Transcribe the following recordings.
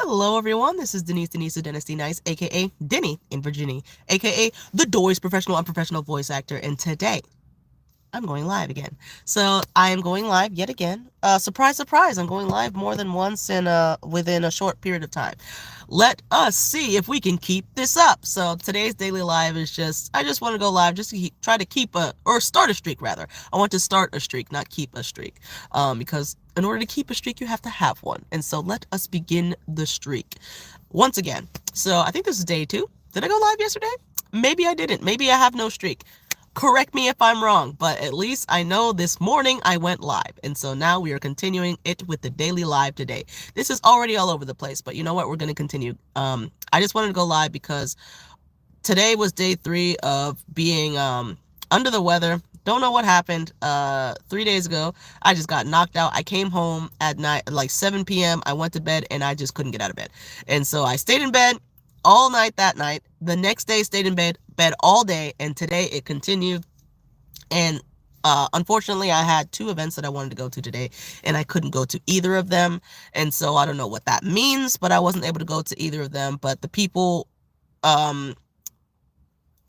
Hello, everyone. This is Denise of Dynasty Nice, aka Denny in Virginia, aka the Doors professional unprofessional voice actor. And today, I'm going live again. So I am going live yet again. Surprise, surprise! I'm going live more than once in within a short period of time. Let us see if we can keep this up. So today's daily live is I just want to go live just to try to keep or start a streak rather. I want to start a streak, not keep a streak, because in order to keep a streak, you have to have one. And so let us begin the streak once again. So I think this is day 2. Did I go live yesterday? Maybe I didn't. Maybe I have no streak. Correct me if I'm wrong, but at least I know this morning I went live. And so now we are continuing it with the daily live today. This is already all over the place, but you know what? We're going to continue. I just wanted to go live because today was day 3 of being under the weather. Don't know what happened. 3 days ago, I just got knocked out. I came home at night, like 7 p.m. I went to bed and I just couldn't get out of bed. And so I stayed in bed all night that night. The next day, stayed in bed all day, and today it continued. And unfortunately, I had 2 events that I wanted to go to today, and I couldn't go to either of them. And so I don't know what that means, but I wasn't able to go to either of them. But the people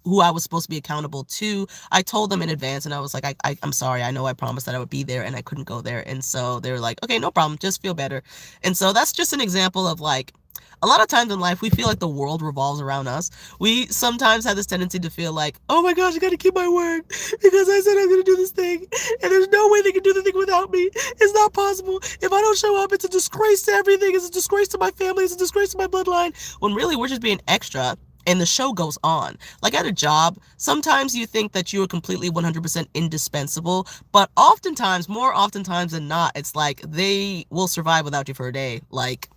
who I was supposed to be accountable to, I told them in advance, and I was like, I'm sorry, I know I promised that I would be there, and I couldn't go there. And so they were like, okay, no problem, just feel better. And so that's just an example of like, a lot of times in life, we feel like the world revolves around us. We sometimes have this tendency to feel like, oh my gosh, I gotta keep my word because I said I'm gonna do this thing, and there's no way they can do the thing without me. It's not possible. If I don't show up, it's a disgrace to everything. It's a disgrace to my family. It's a disgrace to my bloodline. When really, we're just being extra. And the show goes on. Like at a job, sometimes you think that you are completely 100% indispensable, but oftentimes, more oftentimes than not, it's like they will survive without you for a day. Like,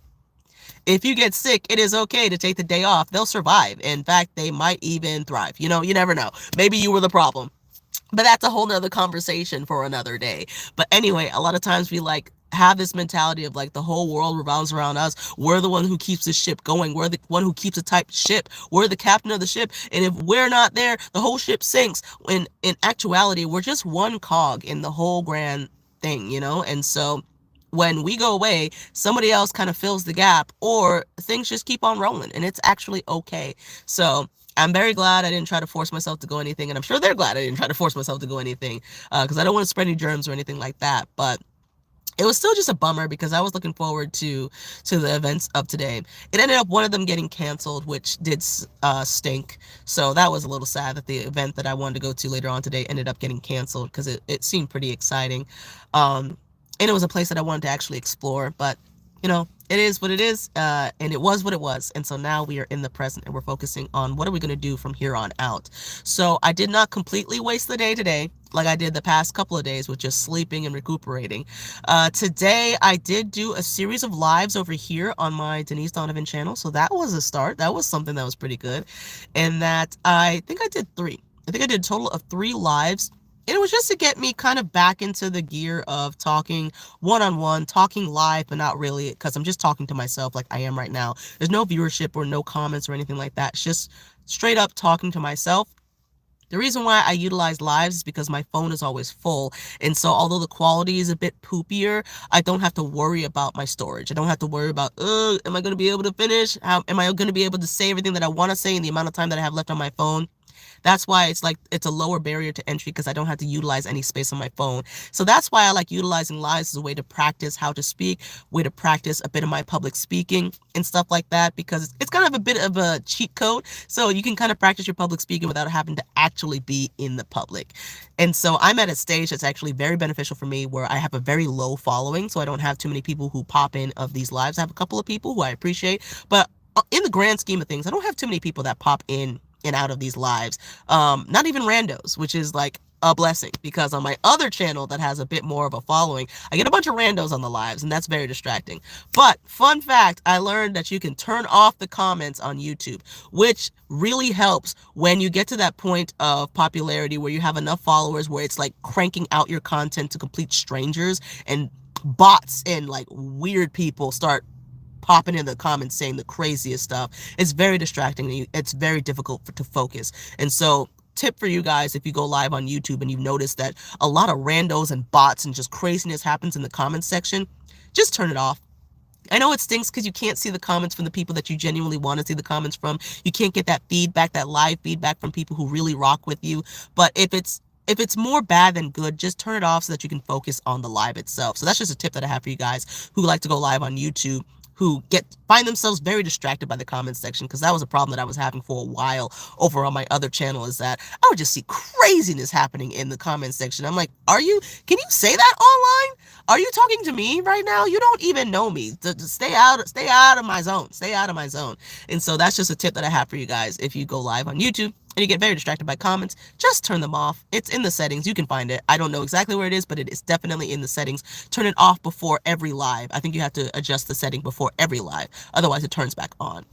if you get sick, it is okay to take the day off. They'll survive. In fact, they might even thrive. You know, you never know. Maybe you were the problem. But that's a whole nother conversation for another day. But anyway, a lot of times we like have this mentality of like the whole world revolves around us. We're the one who keeps the ship going. We're the one who keeps a tight ship. We're the captain of the ship. And if we're not there, the whole ship sinks. When in actuality, we're just one cog in the whole grand thing, you know? And so when we go away, somebody else kind of fills the gap, or things just keep on rolling, and it's actually okay. So I'm very glad I didn't try to force myself to go anything, and I'm sure they're glad I didn't try to force myself to go anything, because I don't want to spread any germs or anything like that. But it was still just a bummer because I was looking forward to the events of today. It ended up one of them getting canceled, which did stink. So that was a little sad that the event that I wanted to go to later on today ended up getting canceled, because it seemed pretty exciting. And it was a place that I wanted to actually explore, but you know, it is what it is, and it was what it was. And so now we are in the present, and we're focusing on what are we going to do from here on out. So I did not completely waste the day today like I did the past couple of days with just sleeping and recuperating. Today I did do a series of lives over here on my Denise Donovan channel, so that was a start. That was something that was pretty good. And that I think I did 3. I think I did a total of 3 lives. And it was just to get me kind of back into the gear of talking one-on-one, talking live, but not really, because I'm just talking to myself like I am right now. There's no viewership or no comments or anything like that. It's just straight up talking to myself. The reason why I utilize lives is because my phone is always full. And so although the quality is a bit poopier, I don't have to worry about my storage. I don't have to worry about, am I going to be able to finish? How am I going to be able to say everything that I want to say in the amount of time that I have left on my phone? That's why it's like it's a lower barrier to entry, because I don't have to utilize any space on my phone. So that's why I like utilizing lives as a way to practice how to speak, way to practice a bit of my public speaking and stuff like that, because it's kind of a bit of a cheat code. So you can kind of practice your public speaking without having to actually be in the public. And so I'm at a stage that's actually very beneficial for me, where I have a very low following. So I don't have too many people who pop in of these lives. I have a couple of people who I appreciate, but in the grand scheme of things, I don't have too many people that pop in and out of these lives. Not even randos, which is like a blessing, because on my other channel that has a bit more of a following, I get a bunch of randos on the lives, and that's very distracting. But fun fact, I learned that you can turn off the comments on YouTube, which really helps when you get to that point of popularity where you have enough followers where it's like cranking out your content to complete strangers, and bots and like weird people start popping in the comments saying the craziest stuff. It's very distracting. It's very difficult to focus. And so tip for you guys, if you go live on YouTube and you notice that a lot of randos and bots and just craziness happens in the comments section, just turn it off. I know it stinks because you can't see the comments from the people that you genuinely want to see the comments from. You can't get that feedback, that live feedback from people who really rock with you. But if it's more bad than good, just turn it off so that you can focus on the live itself. So that's just a tip that I have for you guys who like to go live on YouTube, who find themselves very distracted by the comment section, because that was a problem that I was having for a while over on my other channel, is that I would just see craziness happening in the comment section. I'm like, can you say that online? Are you talking to me right now? You don't even know me. Stay out of my zone. Stay out of my zone. And so that's just a tip that I have for you guys. If you go live on YouTube and you get very distracted by comments, just turn them off. It's in the settings. You can find it. I don't know exactly where it is, but it is definitely in the settings. Turn it off before every live. I think you have to adjust the setting before every live. Otherwise, it turns back on.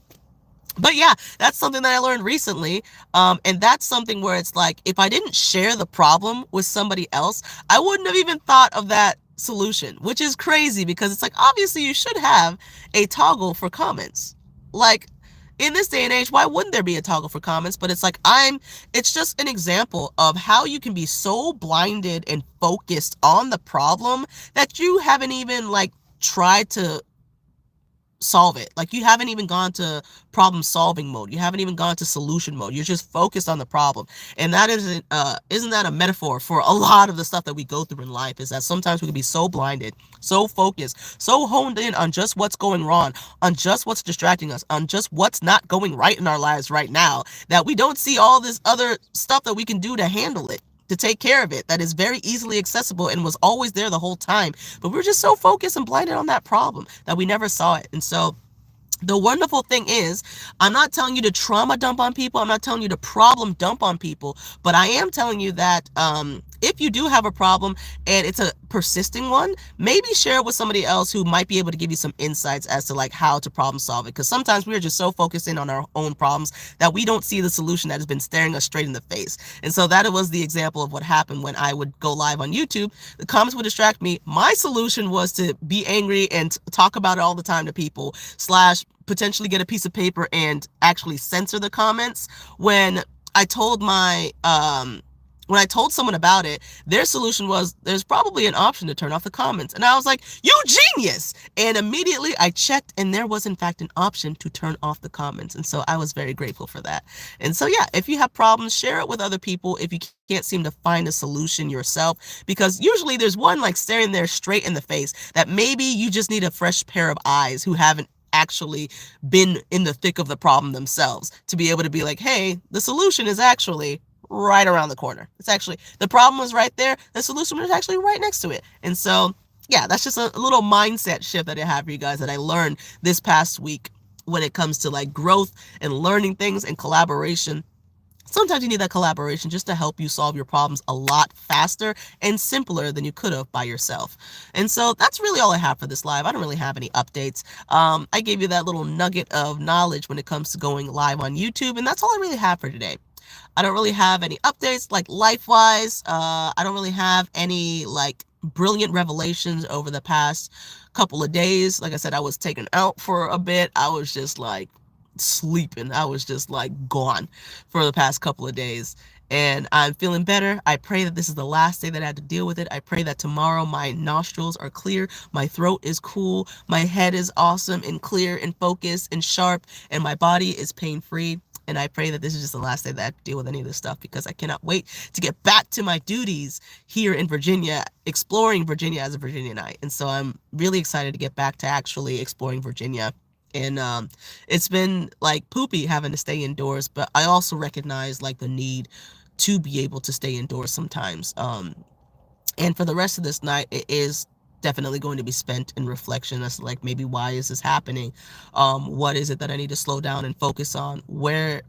But yeah, that's something that I learned recently. And that's something where it's like, if I didn't share the problem with somebody else, I wouldn't have even thought of that solution, which is crazy, because it's like, obviously you should have a toggle for comments. Like, in this day and age, why wouldn't there be a toggle for comments? But it's like, it's just an example of how you can be so blinded and focused on the problem that you haven't even like tried to solve it. Like, you haven't even gone to problem solving mode. You haven't even gone to solution mode. You're just focused on the problem. And that isn't that a metaphor for a lot of the stuff that we go through in life, is that sometimes we can be so blinded, so focused, so honed in on just what's going wrong, on just what's distracting us, on just what's not going right in our lives right now, that we don't see all this other stuff that we can do to handle it, to take care of it, that is very easily accessible and was always there the whole time. But we're just so focused and blinded on that problem that we never saw it. And so the wonderful thing is, I'm not telling you to trauma dump on people. I'm not telling you to problem dump on people. But I am telling you that if you do have a problem and it's a persisting one, maybe share it with somebody else who might be able to give you some insights as to like how to problem solve it. Because sometimes we are just so focused in on our own problems that we don't see the solution that has been staring us straight in the face. And so that was the example of what happened when I would go live on YouTube. The comments would distract me. My solution was to be angry and talk about it all the time to people, slash potentially get a piece of paper and actually censor the comments. When I told someone about it, their solution was, there's probably an option to turn off the comments. And I was like, you genius! And immediately I checked, and there was in fact an option to turn off the comments. And so I was very grateful for that. And so yeah, if you have problems, share it with other people if you can't seem to find a solution yourself, because usually there's one like staring there straight in the face that maybe you just need a fresh pair of eyes who haven't actually been in the thick of the problem themselves to be able to be like, hey, the solution is actually right around the corner. It's actually, the problem was right there. The solution was actually right next to it. And so, yeah, that's just a little mindset shift that I have for you guys that I learned this past week when it comes to like growth and learning things and collaboration. Sometimes you need that collaboration just to help you solve your problems a lot faster and simpler than you could have by yourself. And so that's really all I have for this live. I don't really have any updates. I gave you that little nugget of knowledge when it comes to going live on YouTube, and that's all I really have for today. I don't really have any updates like life-wise. I don't really have any like brilliant revelations over the past couple of days. Like I said, I was taken out for a bit. I was just like sleeping. I was just like gone for the past couple of days, and I'm feeling better. I pray that this is the last day that I had to deal with it. I pray that tomorrow my nostrils are clear, my throat is cool, my head is awesome and clear and focused and sharp, and my body is pain-free. And I pray that this is just the last day that I have to deal with any of this stuff, because I cannot wait to get back to my duties here in Virginia, exploring Virginia as a Virginianite. And so I'm really excited to get back to actually exploring Virginia. And it's been like poopy having to stay indoors, but I also recognize like the need to be able to stay indoors sometimes. And for the rest of this night, it is definitely going to be spent in reflection as to like, maybe why is this happening? What is it that I need to slow down and focus on? Where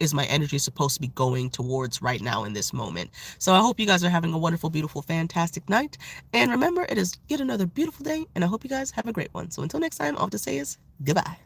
is my energy supposed to be going towards right now in this moment? So I hope you guys are having a wonderful, beautiful, fantastic night. And remember, it is yet another beautiful day, and I hope you guys have a great one. So until next time, all I have to say is goodbye.